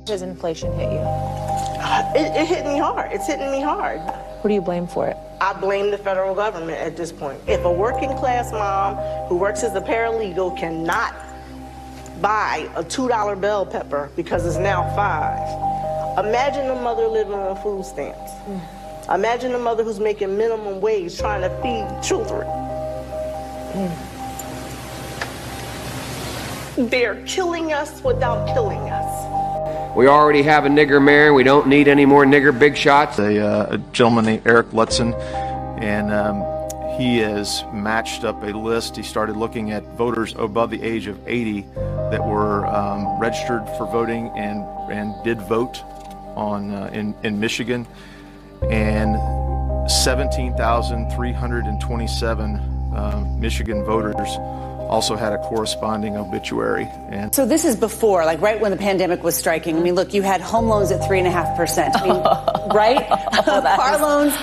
Does inflation hit you? It hit me hard. It's hitting me hard. Who do you blame for it? I blame the federal government at this point. If a working class mom who works as a paralegal cannot buy a $2 bell pepper because it's now $5, imagine a mother living on food stamps. Imagine a mother who's making minimum wage trying to feed children. They're killing us without killing us. We already have a nigger mayor. We don't need any more nigger big shots. A gentleman named Eric Lutzen, and he has matched up a list. He started looking at voters above the age of 80 that were registered for voting and did vote on in Michigan, and 17,327 Michigan voters also had a corresponding obituary. And so this is before, like right when the pandemic was striking. I mean, look, you had home loans at 3.5%. I mean, right? Car loans,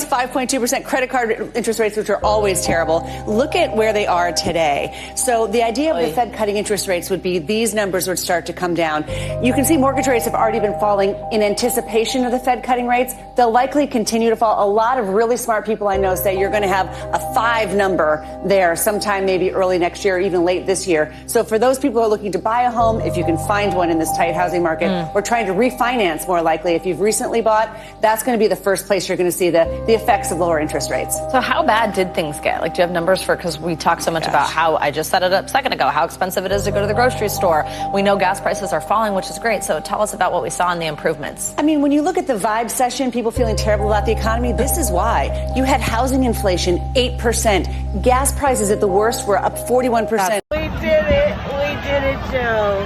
5.2%. Credit card interest rates, which are always terrible. Look at where they are today. So the idea of the Fed cutting interest rates would be these numbers would start to come down. You can see mortgage rates have already been falling in anticipation of the Fed cutting rates. They'll likely continue to fall. A lot of really smart people I know say you're going to have a 5 number there sometime maybe early next year, or even late this year. So for those people who are looking to buy a home, if you can find one in this tight housing market, or trying to refinance more likely, if you've recently bought, that's going to be the first place you're going to see the effects of lower interest rates. So how bad did things get? Like, do you have numbers for, because we talked so much about how, I just set it up a second ago, how expensive it is to go to the grocery store. We know gas prices are falling, which is great. So tell us about what we saw in the improvements. I mean, when you look at the vibe session, people feeling terrible about the economy, this is why. You had housing inflation 8%. Gas prices at the worst were up 41%. We did it, Joe.